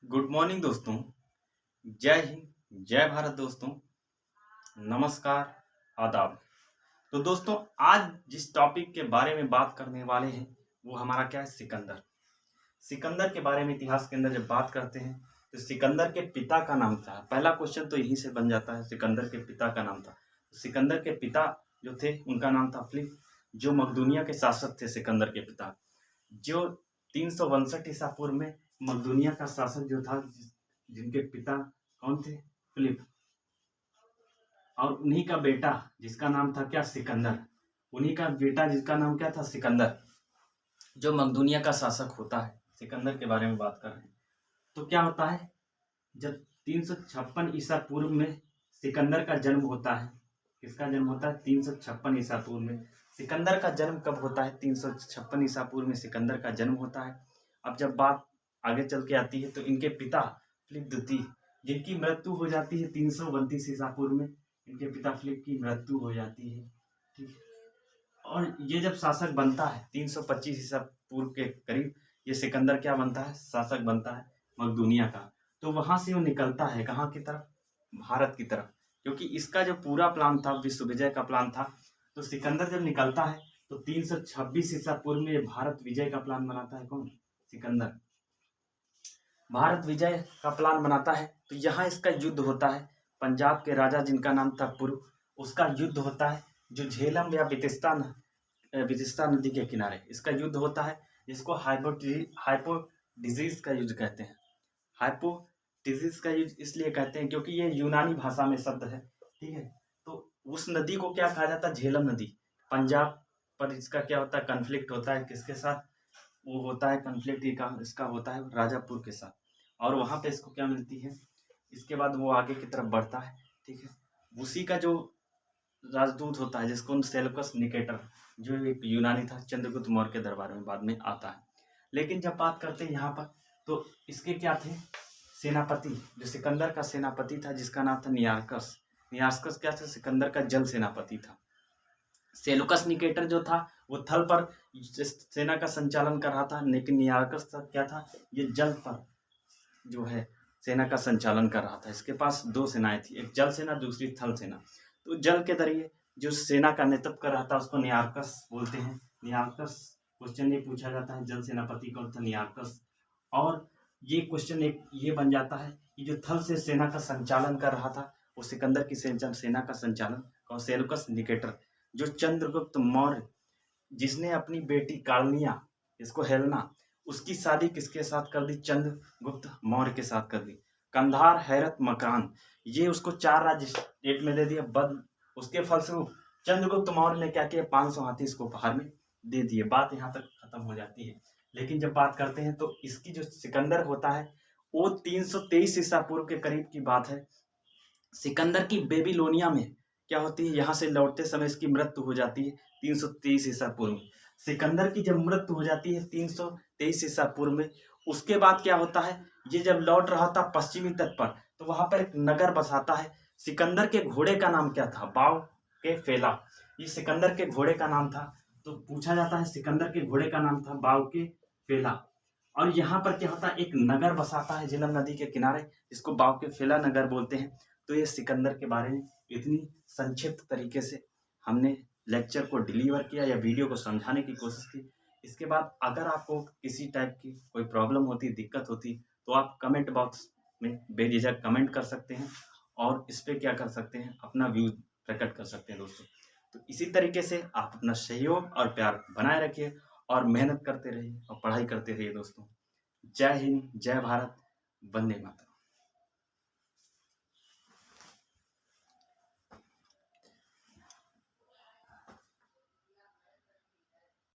Good morning दोस्तों। जय हिंद, जय भारत दोस्तों। नमस्कार, आदाब। तो दोस्तों, आज जिस टॉपिक के बारे में बात करने वाले हैं वो हमारा क्या है, सिकंदर। सिकंदर के बारे में इतिहास के अंदर जब बात करते हैं तो सिकंदर के पिता का नाम था। पहला क्वेश्चन तो यहीं से बन जाता है, सिकंदर के पिता का नाम था। सिकंदर के पिता जो थे उनका नाम था फिलिप, जो मकदूनिया के शासक थे। सिकंदर के पिता जो 362 ईसा पूर्व में मकदूनिया का शासक जो था, जिनके पिता कौन थे, फिलिप। और उन्हीं का बेटा जिसका नाम था क्या, सिकंदर। उन्हीं का बेटा जिसका नाम क्या था, सिकंदर, जो मकदूनिया का शासक होता है। सिकंदर के बारे में बात कर रहे हैं तो क्या होता है, जब 356 ईसा पूर्व में सिकंदर का जन्म होता है। किसका जन्म होता है, 356 ईसा पूर्व में। सिकंदर का जन्म कब होता है, 356 ईसा पूर्व में सिकंदर का जन्म होता है। अब जब बात आगे चल के आती है तो इनके पिता फिलिप द्वितीय, जिनकी मृत्यु हो जाती है 332 ईसा पूर्व में। इनके पिता फिलिप की मृत्यु हो जाती है, ठीक है। और ये जब शासक बनता है 325 ईसा पूर्व के करीब, ये सिकंदर क्या बनता है, शासक बनता है मकदूनिया का। तो वहां से वो निकलता है कहाँ की तरफ, भारत की तरफ, क्योंकि इसका जो पूरा प्लान था, विश्व विजय का प्लान था। तो सिकंदर जब निकलता है तो 326 ईसा पूर्व में भारत विजय का प्लान बनाता है। कौन, सिकंदर। भारत विजय का प्लान बनाता है तो यहाँ इसका युद्ध होता है। पंजाब के राजा जिनका नाम था पुरु, उसका युद्ध होता है, जो झेलम या बितिस्ता नदी के किनारे इसका युद्ध होता है, जिसको हाइपो डिजीज का युद्ध कहते हैं। हाइपो डिजीज का युद्ध इसलिए कहते हैं क्योंकि ये यूनानी भाषा में शब्द है, ठीक है। तो उस नदी को क्या कहा जाता है, झेलम नदी। पंजाब पर इसका क्या होता है, कन्फ्लिक्ट होता है, किसके साथ वो होता है कन्फ्लिक्ट, इसका होता है राजापुर के साथ। और वहां पे इसको क्या मिलती है, इसके बाद वो आगे की तरफ बढ़ता है, ठीक है। उसी का जो राजदूत होता है, जिसको सेल्यूकस निकेटर, जो एक यूनानी था, चंद्रगुप्त मौर्य के दरबार में बाद में आता है। लेकिन जब बात करते हैं यहाँ पर तो इसके क्या थे, सेनापति, जो सिकंदर का सेनापति था, जिसका नाम था नियार्कस। नियार्कस क्या था, सिकंदर का जल सेनापति था। सेलुकस निकेटर जो था वो थल पर सेना का संचालन कर रहा था, लेकिन नियार्कस क्या था, ये जल पर जो है सेना का संचालन कर रहा था। इसके पास दो सेनाएं थी, एक जल सेना, दूसरी थल सेना। तो जल के जरिए जो सेना का नेतृत्व कर रहा था उसको नियार्कस बोलते हैं। नियार्कस क्वेश्चन ये पूछा जाता है, जल सेनापति कौन था, नियार्कस। और ये क्वेश्चन एक ये बन जाता है कि जो थल से सेना का संचालन कर रहा था वो सिकंदर की सेना का संचालन और सेलुकस निकेटर, जो चंद्रगुप्त मौर्य, जिसने अपनी बेटी कार्निया, इसको हेलना, उसकी शादी किसके साथ कर दी, चंद्रगुप्त मौर्य के साथ कर दी। कंधार, हैरत, मकान, ये उसको 4 राज्य स्टेट में दे दिया। बद उसके फलस्वरूप चंद्रगुप्त मौर्य ने क्या किया, 500 हाथी इसको उपहार में दे दिए। बात यहाँ तक खत्म हो जाती है। लेकिन जब बात करते हैं तो इसकी जो सिकंदर होता है वो 323 ईसा पूर्व के करीब की बात है। सिकंदर की बेबीलोनिया में क्या होती है, यहाँ से लौटते समय इसकी मृत्यु हो जाती है 323 ईसा पूर्व में। सिकंदर की जब मृत्यु हो जाती है 323 ईसा पूर्व में, उसके बाद क्या होता है, ये जब लौट रहा था पश्चिमी तट पर तो वहां पर एक नगर बसाता है। सिकंदर के घोड़े का नाम क्या था, बाव के फेला। ये सिकंदर के घोड़े का नाम था। तो पूछा जाता है, सिकंदर के घोड़े का नाम था बाव के फेला। और यहाँ पर क्या होता है, एक नगर बसाता है झेलम नदी के किनारे, जिसको बाव के फेला नगर बोलते हैं। तो ये सिकंदर के बारे में इतनी संक्षिप्त तरीके से हमने लेक्चर को डिलीवर किया या वीडियो को समझाने की कोशिश की। इसके बाद अगर आपको किसी टाइप की कोई प्रॉब्लम होती, दिक्कत होती, तो आप कमेंट बॉक्स में बेझिझक कमेंट कर सकते हैं और इस पर क्या कर सकते हैं, अपना व्यू प्रकट कर सकते हैं दोस्तों। तो इसी तरीके से आप अपना सहयोग और प्यार बनाए रखिए और मेहनत करते रहिए और पढ़ाई करते रहिए दोस्तों। जय हिंद, जय भारत, वंदे मातरम।